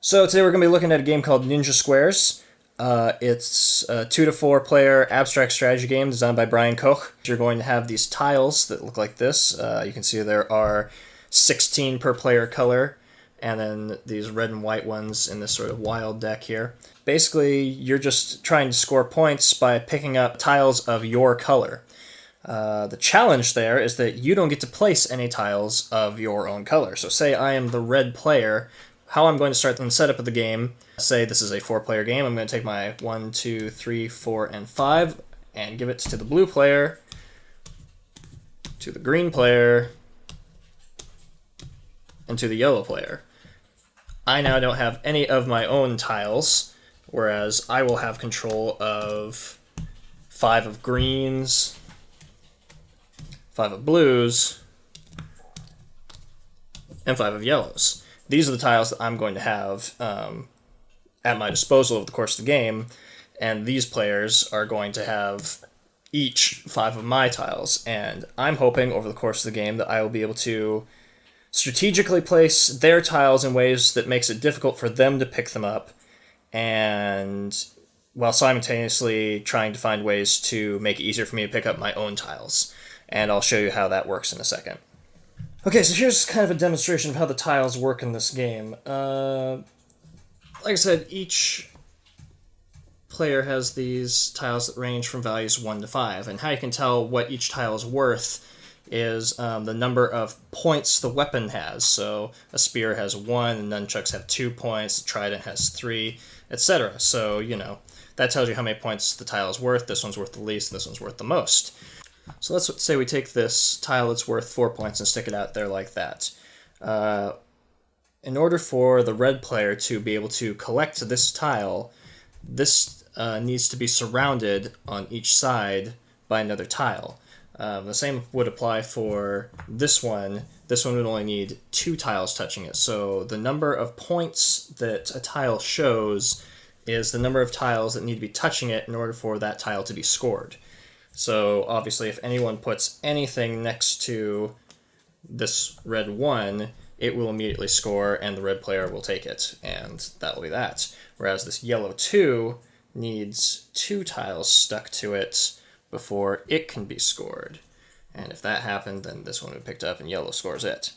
So today we're going to be looking at a game called Ninja Squares. It's a 2 to 4 player abstract strategy game designed by Bryan Koch. You're going to have these tiles that look like this. You can see there are 16 per player color, and then these red and white ones in this sort of wild deck here. Basically, you're just trying to score points by picking up tiles of your color. The challenge there is that you don't get to place any tiles of your own color. So say I am the red player. How I'm going to start the setup of the game, say this is a 4-player game, I'm going to take my 1, 2, 3, 4, and 5 and give it to the blue player, to the green player, and to the yellow player. I now don't have any of my own tiles, whereas I will have control of 5 of greens, 5 of blues, and 5 of yellows. These are the tiles that I'm going to have at my disposal over the course of the game, and these players are going to have each 5 of my tiles, and I'm hoping over the course of the game that I will be able to strategically place their tiles in ways that makes it difficult for them to pick them up, and while simultaneously trying to find ways to make it easier for me to pick up my own tiles. And I'll show you how that works in a second. Okay, so here's kind of a demonstration of how the tiles work in this game. Like I said, each player has these tiles that range from values 1 to 5, and how you can tell what each tile is worth is the number of points the weapon has. So a spear has 1, the nunchucks have 2 points, the trident has 3, etc. So, that tells you how many points the tile is worth. This one's worth the least, this one's worth the most. So let's say we take this tile that's worth 4 points and stick it out there like that. In order for the red player to be able to collect this tile, this needs to be surrounded on each side by another tile. The same would apply for this one. This one would only need 2 tiles touching it. So the number of points that a tile shows is the number of tiles that need to be touching it in order for that tile to be scored. So obviously if anyone puts anything next to this red 1, it will immediately score and the red player will take it, and that will be that. Whereas this yellow 2 needs 2 tiles stuck to it before it can be scored. And if that happened, then this one would be picked up and yellow scores it.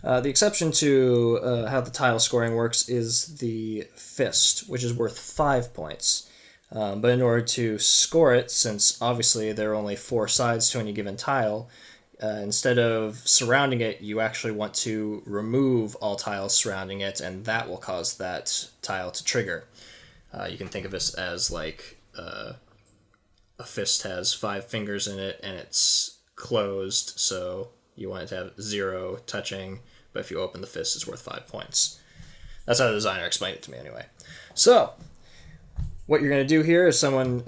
The exception to how the tile scoring works is the fist, which is worth 5 points. But in order to score it, since obviously there are only 4 sides to any given tile, instead of surrounding it, you actually want to remove all tiles surrounding it, and that will cause that tile to trigger. You can think of this as like a fist has 5 fingers in it, and it's closed, so you want it to have 0 touching, but if you open the fist, it's worth 5 points. That's how the designer explained it to me anyway. So what you're going to do here is someone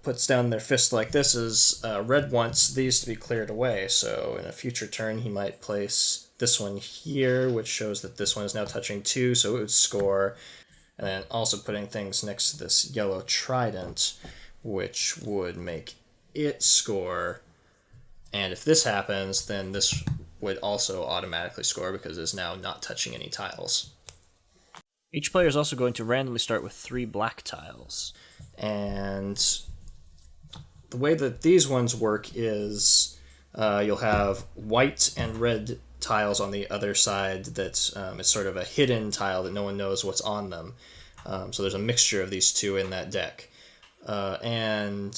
puts down their fist like this is red wants these to be cleared away. So in a future turn, he might place this one here, which shows that this one is now touching 2, so it would score. And then also putting things next to this yellow trident, which would make it score. And if this happens, then this would also automatically score because it's now not touching any tiles. Each player is also going to randomly start with 3 black tiles. And the way that these ones work is you'll have white and red tiles on the other side that is sort of a hidden tile that no one knows what's on them. So there's a mixture of these 2 in that deck. And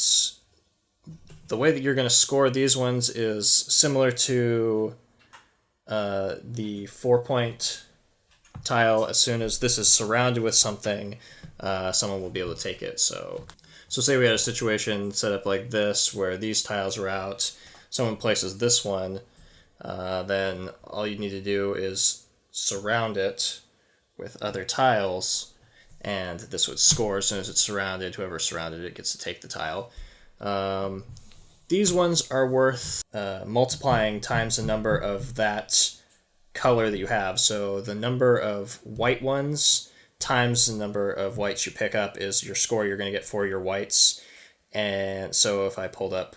the way that you're going to score these ones is similar to the 4-point tile. As soon as this is surrounded with something, someone will be able to take it. So say we had a situation set up like this where these tiles are out, someone places this one, then all you need to do is surround it with other tiles, and this would score as soon as it's surrounded. Whoever surrounded it gets to take the tile. These ones are worth multiplying times the number of that color that you have. So the number of white ones times the number of whites you pick up is your score you're going to get for your whites. And so if I pulled up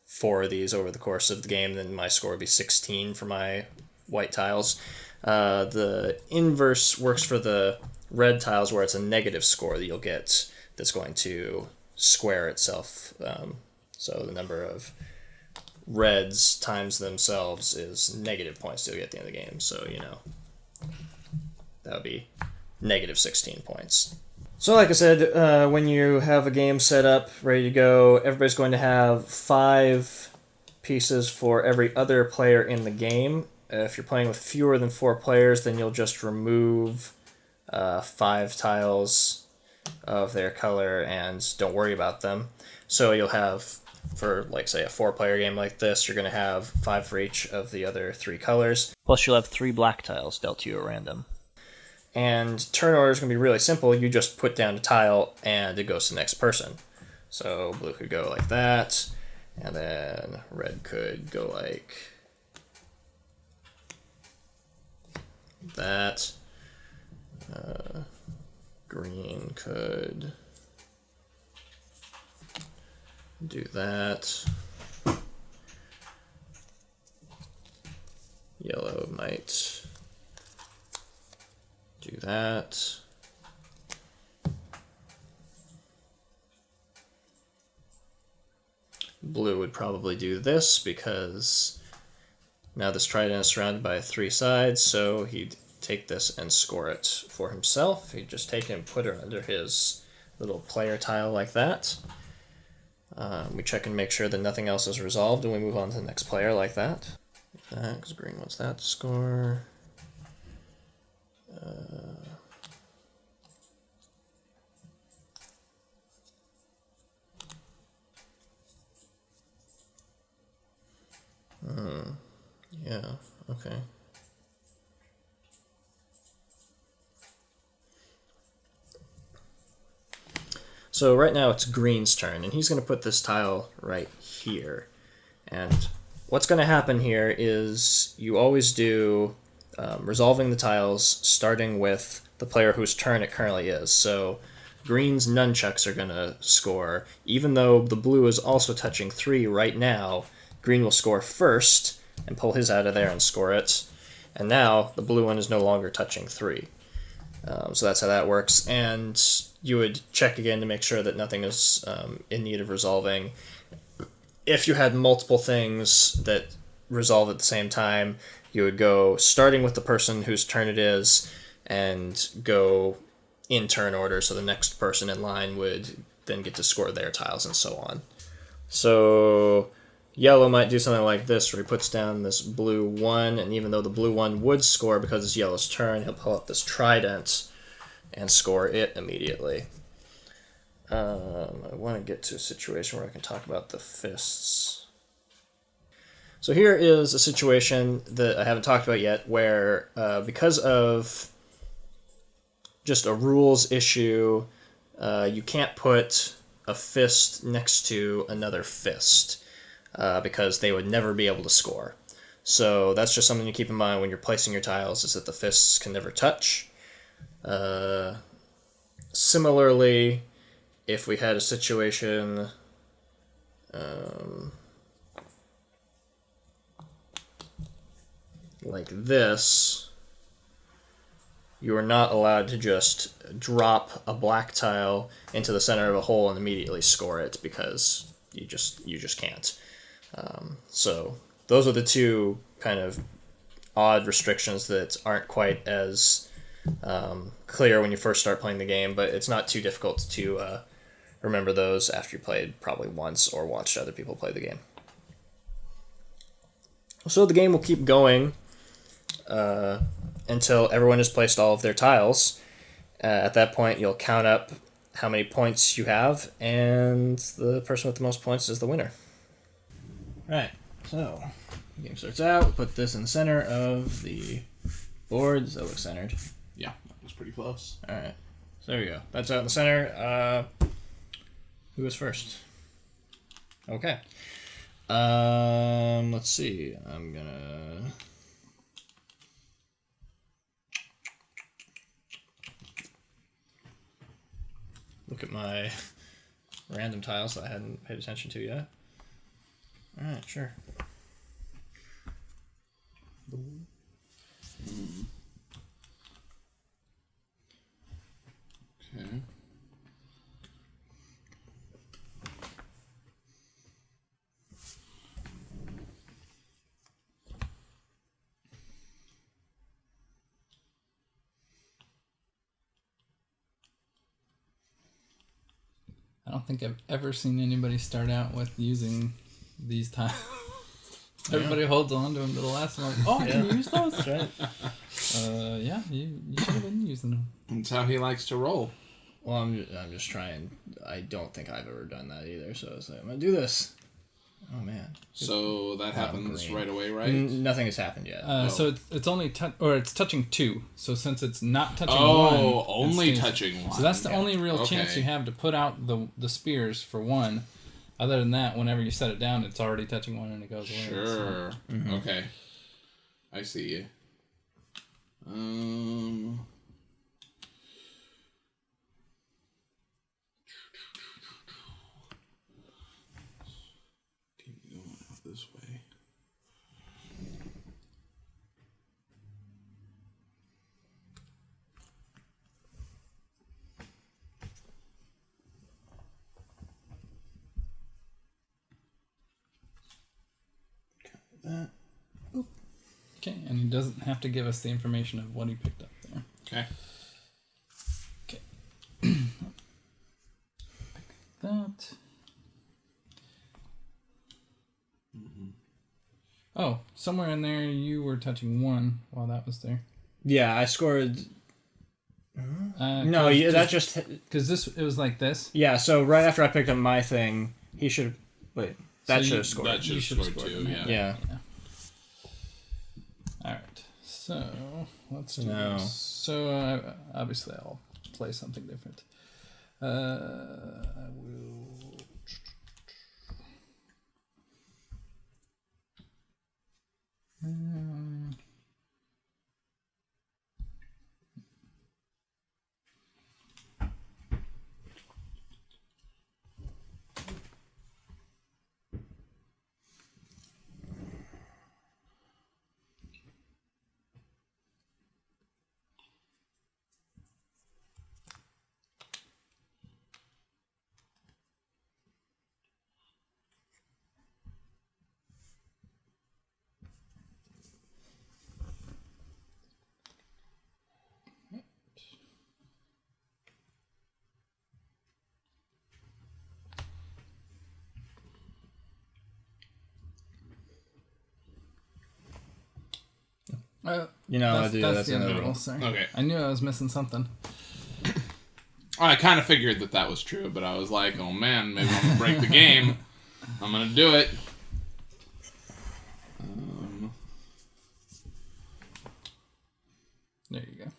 4 of these over the course of the game, then my score would be 16 for my white tiles. The inverse works for the red tiles, where it's a negative score that you'll get that's going to square itself. So the number of reds times themselves is negative points you'll get at the end of the game. So, you know, that would be negative 16 points. So like I said, when you have a game set up, ready to go, everybody's going to have 5 pieces for every other player in the game. If you're playing with fewer than 4 players, then you'll just remove 5 tiles of their color and don't worry about them. So you'll have, for like say a 4-player game like this, you're going to have 5 for each of the other 3 colors. Plus you'll have 3 black tiles dealt to you at random. And turn order is going to be really simple. You just put down a tile and it goes to the next person. So blue could go like that, and then red could go like that. Green could do that. Yellow might do that. Blue would probably do this because now this trident is surrounded by 3 sides, so he'd take this and score it for himself. He'd just take it and put it under his little player tile like that. We check and make sure that nothing else is resolved, and we move on to the next player like that. Because green wants that to score. Yeah, okay. So right now it's green's turn, and he's going to put this tile right here. And what's going to happen here is you always do resolving the tiles starting with the player whose turn it currently is. So green's nunchucks are going to score. Even though the blue is also touching 3 right now, green will score first and pull his out of there and score it. And now the blue one is no longer touching 3. So that's how that works. And you would check again to make sure that nothing is in need of resolving. If you had multiple things that resolve at the same time, you would go starting with the person whose turn it is and go in turn order, so the next person in line would then get to score their tiles and so on. So yellow might do something like this, where he puts down this blue 1, and even though the blue 1 would score because it's yellow's turn, he'll pull up this trident and score it immediately. I want to get to a situation where I can talk about the fists. So here is a situation that I haven't talked about yet, where because of just a rules issue, you can't put a fist next to another fist, because they would never be able to score. So that's just something to keep in mind when you're placing your tiles, is that the fists can never touch. Similarly, if we had a situation like this, you are not allowed to just drop a black tile into the center of a hole and immediately score it, because you just can't. So those are the 2 kind of odd restrictions that aren't quite as clear when you first start playing the game, but it's not too difficult to remember those after you played probably once or watched other people play the game. So the game will keep going until everyone has placed all of their tiles. At that point, you'll count up how many points you have, and the person with the most points is the winner. Right, so the game starts out. We'll put this in the center of the board. Does that look centered? Yeah, that was pretty close. Alright, so there we go. That's out in the center. Who was first? Okay. Let's see. I'm gonna... look at my random tiles that I hadn't paid attention to yet. Alright, sure. Okay. I don't think I've ever seen anybody start out with using these tiles. Everybody holds on to them to the last one. Like, oh, I can use those? That's right. Yeah, you should have been using them. That's how he likes to roll. Well, I'm just trying. I don't think I've ever done that either, so I was like, I'm going to do this. Oh, man. So that happens green. right away, right? Nothing has happened yet. So it's only it's touching 2. So since it's not touching 1, only touching 1. So that's the only real chance you have to put out the spears for 1. Other than that, whenever you set it down, it's already touching 1 and it goes away. Sure. So. Mm-hmm. Okay. I see you. Keep going this way. That. Okay, and he doesn't have to give us the information of what he picked up there. Okay. Okay. Pick that. Oh, somewhere in there you were touching 1 while that was there. Yeah, I scored... No, that just... Because it was like this. Yeah, so right after I picked up my thing, he should... Wait, that So should have scored. That should have scored too, yeah. Yeah. Alright, so let's do No. this. So obviously I'll play something different. I will... that's the end of the roll. Sorry. Okay. I knew I was missing something. I kind of figured that was true, but I was like, oh man, maybe I'm going to break the game. I'm going to do it. There you go.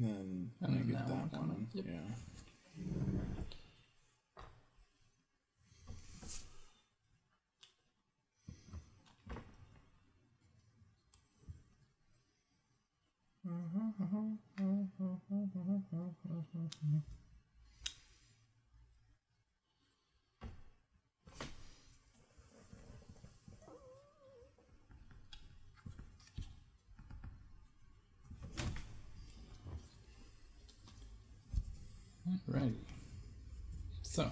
And then And I then get that that one. one. Yep. Yeah. Alrighty. So.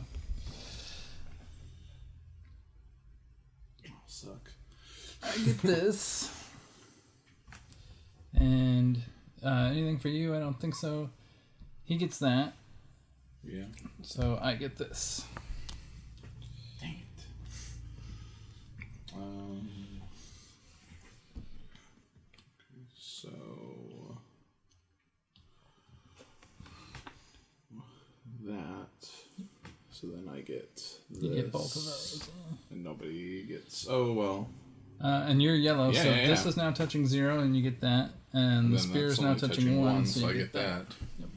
Suck. I get this. And anything for you? I don't think so. He gets that. Yeah. So I get this. Dang it. So So then I get this. You get both of those. And nobody gets... Oh, well. And you're yellow, Yeah, so yeah, this yeah. is now touching 0, and you get that. And the Then spear that's is now only touching 1, so you I get that. Yep.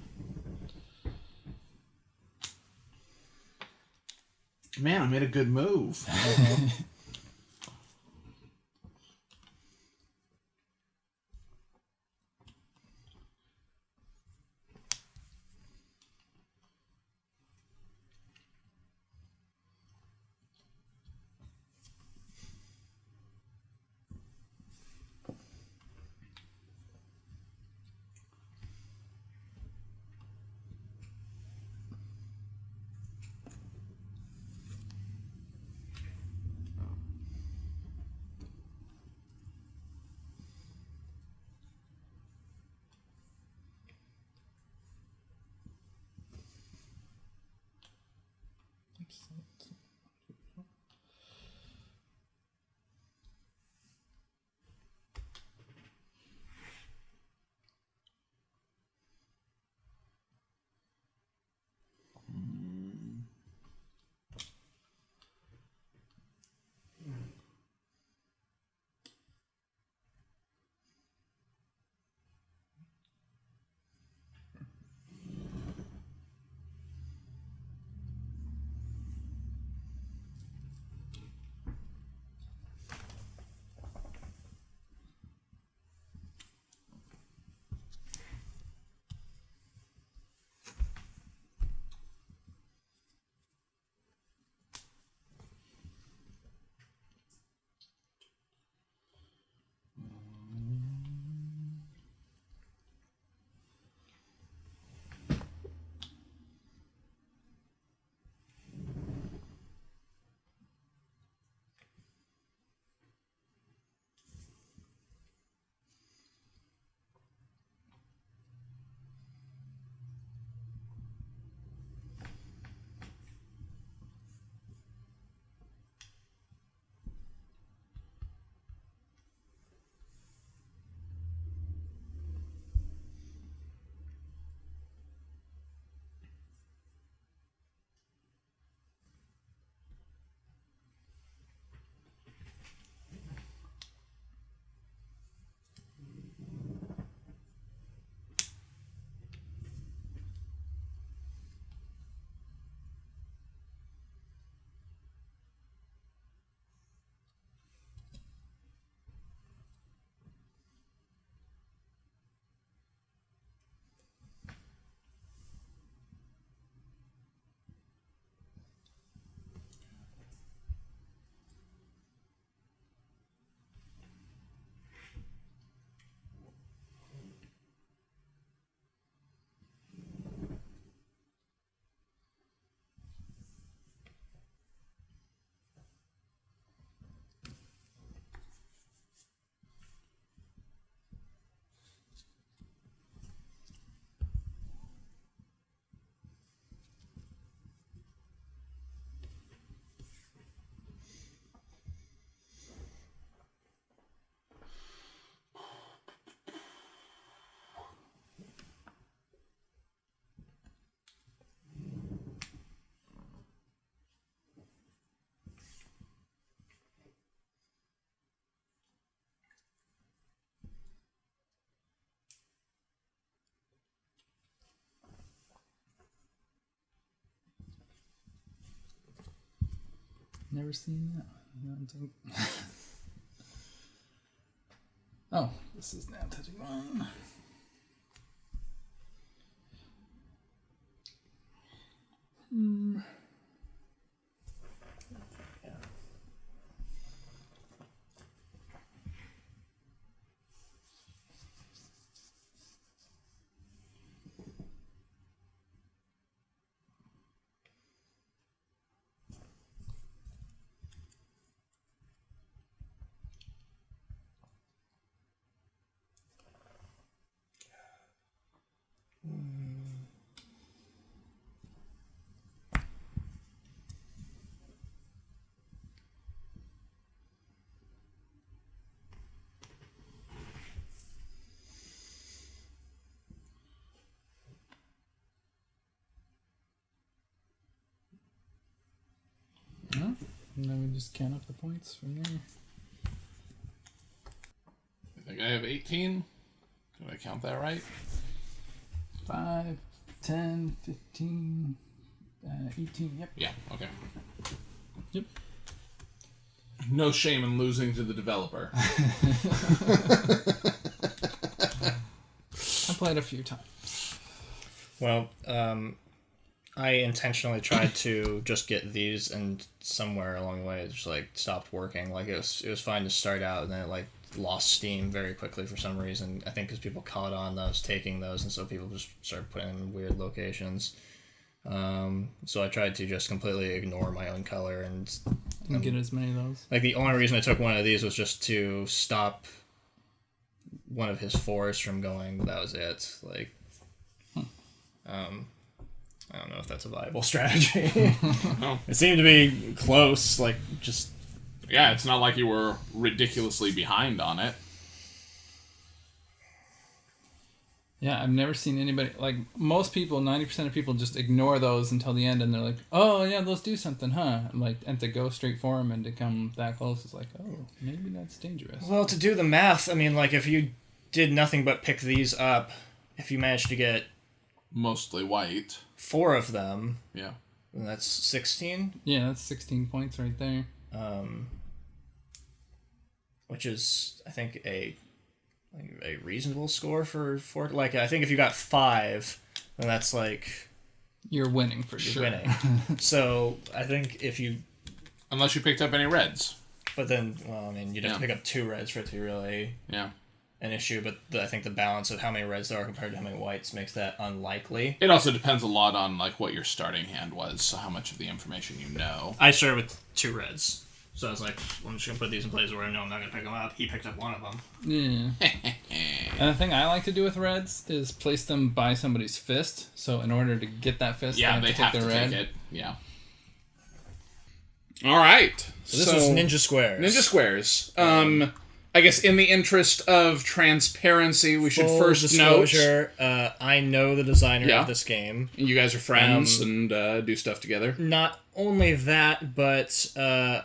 Man, I made a good move. Never seen that. I don't think. Oh, this is now touching 1. And then we just count up the points from there. I think I have 18. Did I count that right? 5, 10, 15, 18. Yep. Yeah, okay. Yep. No shame in losing to the developer. I played a few times. Well, I intentionally tried to just get these, and somewhere along the way it just like stopped working. Like it was fine to start out, and then it like lost steam very quickly for some reason. I think because people caught on that I was taking those, and so people just started putting them in weird locations. So I tried to just completely ignore my own color and Get as many of those. like the only reason I took one of these was just to stop one of his forests from going, but that was it. Like, I don't know if that's a viable strategy. No. It seemed to be close, like just Yeah, it's not like you were ridiculously behind on it. Yeah, I've never seen anybody, like, most people, 90% of people just ignore those until the end, and they're like, oh, yeah, those do something, huh? And to go straight for them and to come that close is like, oh, maybe that's dangerous. well, to do the math, I mean, like if you did nothing but pick these up, if you managed to get Mostly white. 4 of them, Yeah. then that's 16. Yeah, that's 16 points right there. Which is, I think, a reasonable score for like I think if you got 5, then that's like You're winning for sure. winning. So I think if you, Unless you picked up any reds. but then well, I mean you'd have to Yeah. pick up 2 reds for it to be really Yeah. an issue. But I think the balance of how many reds there are compared to how many whites makes that unlikely. It also depends a lot on like what your starting hand was, so how much of the information you know. I started with 2 reds. So I was like, well, I'm just going to put these in places where I know I'm not going to pick them up. He picked up one of them. Yeah. And the thing I like to do with reds is place them by somebody's fist. So in order to get that fist, Yeah, they they have have to to take the take red. it. Yeah. All right. So this was Ninja Squares. Ninja Squares. I guess in the interest of transparency, we should Full first note disclosure, I know the designer Yeah. of this game. you guys are friends and do stuff together. Not only that, but I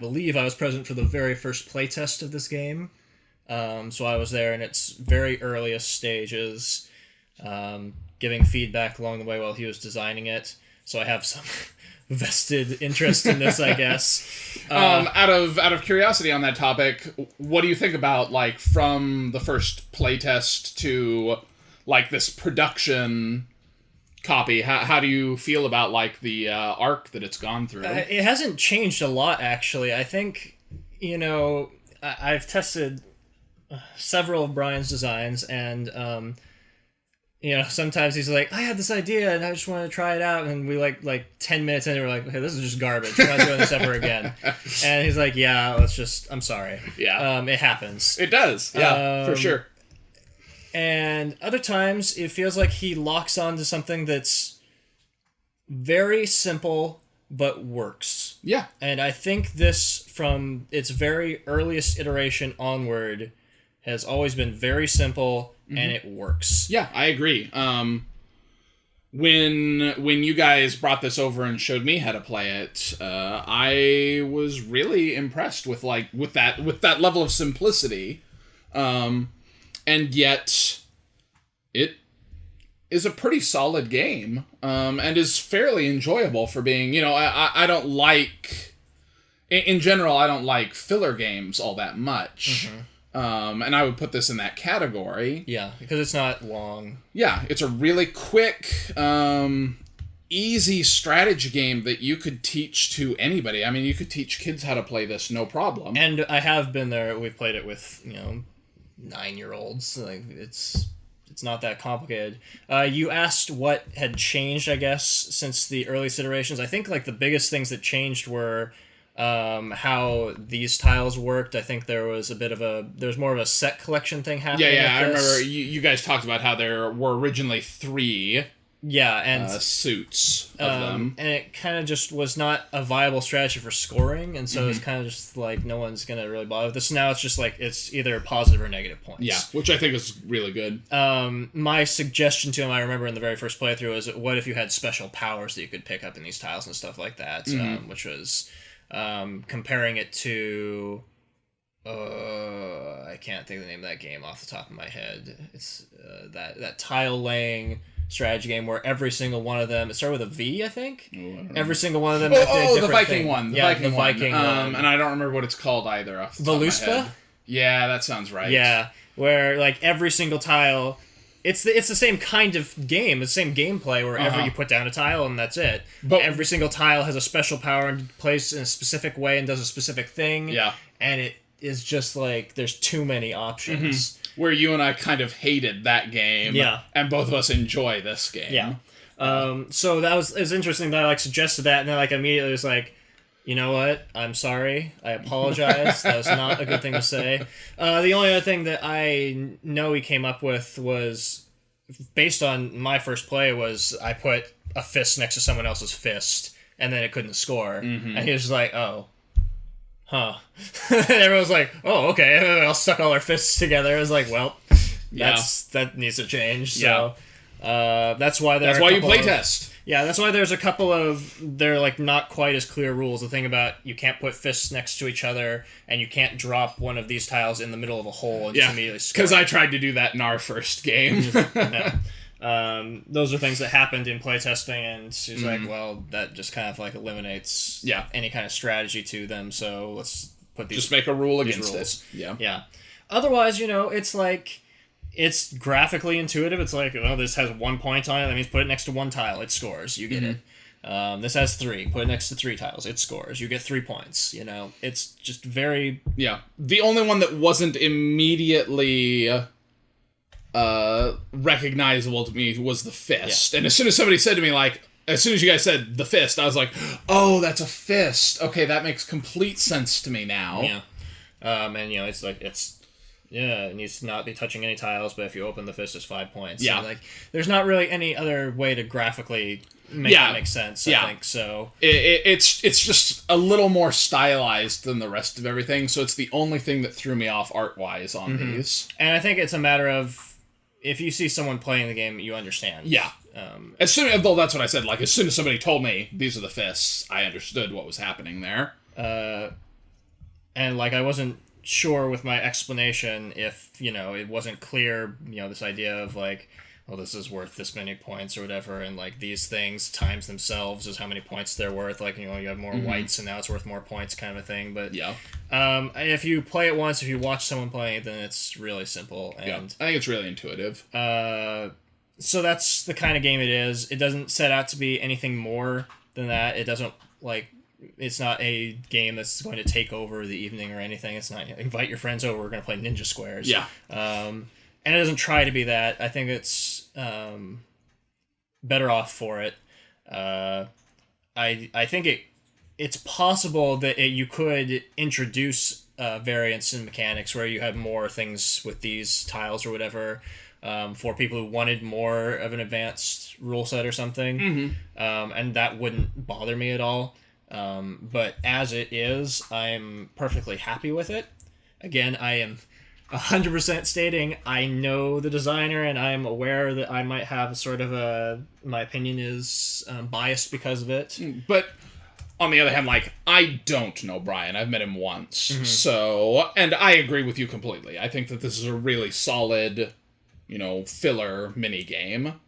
believe I was present for the very first playtest of this game. So I was there in its very earliest stages, giving feedback along the way while he was designing it. So I have some vested interest in this, I guess. Out of curiosity on that topic, what do you think about like from the first playtest to like this production copy? How do you feel about like the arc that it's gone through? It hasn't changed a lot, actually. I think, I've tested several of Bryan's designs, and sometimes he's like, I had this idea and I just want to try it out, and we like 10 minutes in, we're like, okay, this is just garbage, we're not doing this ever again. And he's like, yeah, I'm sorry. Yeah. It happens. It does, yeah, for sure. And other times it feels like he locks on to something that's very simple but works. Yeah. And I think this, from its very earliest iteration onward, has always been very simple, and it works. Yeah, I agree. When you guys brought this over and showed me how to play it, I was really impressed with that level of simplicity, and yet it is a pretty solid game, and is fairly enjoyable for being. I don't like, in general, I don't like filler games all that much. And I would put this in that category. Yeah, because it's not long. Yeah, it's a really quick, easy strategy game that you could teach to anybody. I mean, you could teach kids how to play this, no problem. And I have been there. We've played it with 9-year-olds. Like it's not that complicated. You asked what had changed, I guess, since the earliest iterations. I think like the biggest things that changed were how these tiles worked. I think there's more of a set collection thing happening. Yeah, I with this. remember you guys talked about how there were originally 3 Yeah, and suits of them. and it kind of just was not a viable strategy for scoring, and so it's kind of just like no one's gonna really bother with this. Now it's just like it's either positive or negative points. Yeah, which I think is really good. My suggestion to him, I remember in the very first playthrough, was what if you had special powers that you could pick up in these tiles and stuff like that, which was comparing it to. I can't think of the name of that game off the top of my head. It's that tile laying strategy game where every single one of them, it started with a V, I think. Every single one of them. The Viking one. The Viking one. And I don't remember what it's called either. Off the top of my head. Yeah, that sounds right. Yeah, where like every single tile, it's the same kind of game, it's the same gameplay. Wherever you put down a tile and that's it. But every single tile has a special power and plays in a specific way and does a specific thing. Yeah, and it is just like there's too many options. Where you and I kind of hated that game. Yeah. And both of us enjoy this game. Yeah. So it was interesting that I like suggested that, and then like immediately was like, you know what? I'm sorry. I apologize. That was not a good thing to say. The only other thing that I know he came up with was based on my first play was I put a fist next to someone else's fist, and then it couldn't score, and he was just like, oh. Huh. And everyone was like, oh, okay. And then they all stuck all their fists together. I was like, well, that needs to change. So that's why you playtest. That's why there's a couple of they're like not quite as clear rules. The thing about you can't put fists next to each other, and you can't drop one of these tiles in the middle of a hole and just immediately score. Because I tried to do that in our first game. Those are things that happened in playtesting, and she's like, well, that just kind of like eliminates any kind of strategy to them, so let's put these... Just make a rule against it. Yeah. Otherwise, it's like, it's graphically intuitive. It's like, oh, this has 1 point on it, that means put it next to one tile, it scores, you get it. This has 3, put it next to 3 tiles, it scores, you get 3 points, It's just very... Yeah. The only one that wasn't immediately... recognizable to me was the fist. And as soon as somebody said to me, like, as soon as you guys said the fist, I was like, oh, that's a fist. Okay, that makes complete sense to me now. Yeah. And, it's like, it needs to not be touching any tiles, but if you open the fist, it's 5 points. Yeah. So, like, there's not really any other way to graphically make that make sense, I think, so... It's just a little more stylized than the rest of everything, so it's the only thing that threw me off art-wise on these. And I think it's a matter of if you see someone playing the game, you understand. Yeah. That's what I said. Like, as soon as somebody told me these are the fists, I understood what was happening there. And, like, I wasn't sure with my explanation if, it wasn't clear, this idea of, like, well, this is worth this many points or whatever, and, like, these things times themselves is how many points they're worth. Like, you have more whites, and now it's worth more points kind of a thing. But, if you play it once, if you watch someone playing it, then it's really simple. And, I think it's really intuitive. So that's the kind of game it is. It doesn't set out to be anything more than that. It doesn't, like... It's not a game that's going to take over the evening or anything. It's not, invite your friends over, we're going to play Ninja Squares. Yeah. And it doesn't try to be that. I think it's better off for it. I think it's possible that you could introduce variants in mechanics where you have more things with these tiles or whatever for people who wanted more of an advanced rule set or something. And that wouldn't bother me at all. But as it is, I'm perfectly happy with it. Again, I am 100% stating I know the designer, and I'm aware that I might have sort of my opinion is biased because of it. But on the other hand, like, I don't know Bryan. I've met him once. So, and I agree with you completely. I think that this is a really solid, filler mini game.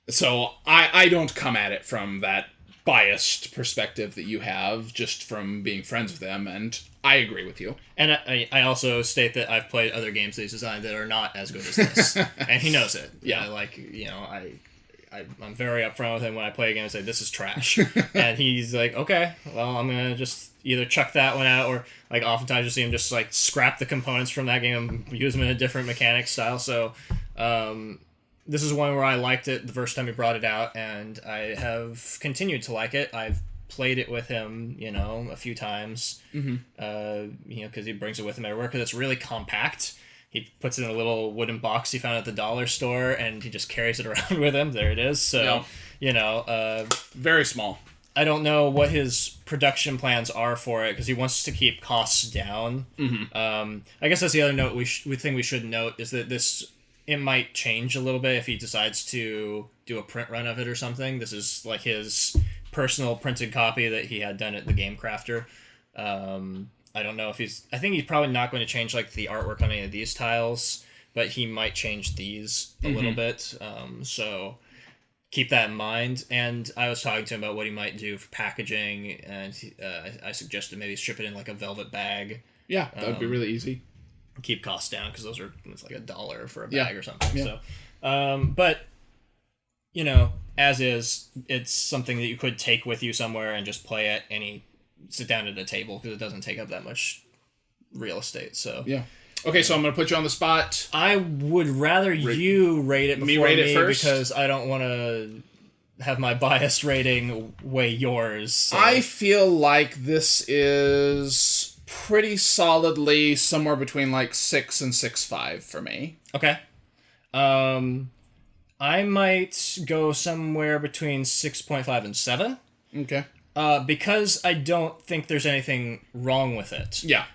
So I don't come at it from that biased perspective that you have just from being friends with them, and I agree with you. And I also state that I've played other games that he's designed that are not as good as this, and he knows it. Yeah, I'm very upfront with him when I play a game and say this is trash, and he's like, okay, well, I'm gonna just either chuck that one out, or like oftentimes you see him just like scrap the components from that game and use them in a different mechanic style. So this is one where I liked it the first time he brought it out, and I have continued to like it. I've played it with him, a few times, because he brings it with him everywhere, because it's really compact. he puts it in a little wooden box he found at the dollar store, and he just carries it around with him. There it is. So, very small. I don't know what his production plans are for it because he wants to keep costs down. Mm-hmm. I guess that's the other note we think we should note is that it might change a little bit if he decides to do a print run of it or something. This is like his personal printed copy that he had done at the Game Crafter. I don't know if I think he's probably not going to change like the artwork on any of these tiles, but he might change these a little bit. So keep that in mind. And I was talking to him about what he might do for packaging, and I suggested maybe strip it in like a velvet bag. Yeah, that would be really easy. Keep costs down because it's like $1 for a bag or something. Yeah. So, but as is, it's something that you could take with you somewhere and just play at sit down at a table because it doesn't take up that much real estate. So yeah. Okay, so I'm going to put you on the spot. I would rather you rate it before me first? because I don't want to have my biased rating weigh yours. So. I feel like this is pretty solidly somewhere between like 6 and 6.5 for me. Okay. I might go somewhere between 6.5 and 7. Okay. Because I don't think there's anything wrong with it. Yeah.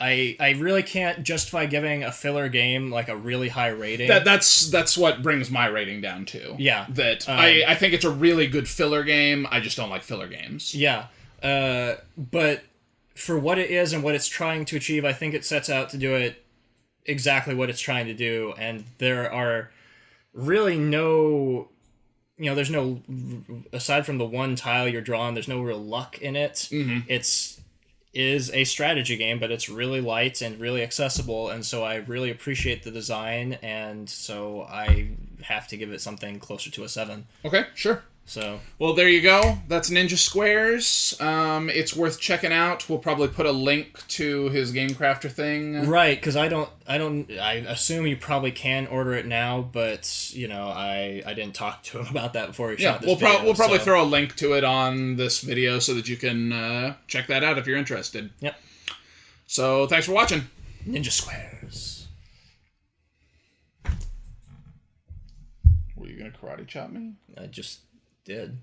I really can't justify giving a filler game like a really high rating. That's what brings my rating down to. Yeah. That I think it's a really good filler game. I just don't like filler games. Yeah. But for what it is and what it's trying to achieve, I think it sets out to do it exactly what it's trying to do. And there are really there's no, aside from the one tile you're drawing, there's no real luck in it. Mm-hmm. Is a strategy game, but it's really light and really accessible, and so I really appreciate the design, and so I have to give it something closer to a 7. Okay, sure. So, well, there you go. That's Ninja Squares. It's worth checking out. We'll probably put a link to his Game Crafter thing. Right, because I assume you probably can order it now, but I didn't talk to him about that before he shot this video. We'll probably throw a link to it on this video so that you can check that out if you're interested. Yep. So thanks for watching. Ninja Squares. Were you gonna karate chop me? I just did.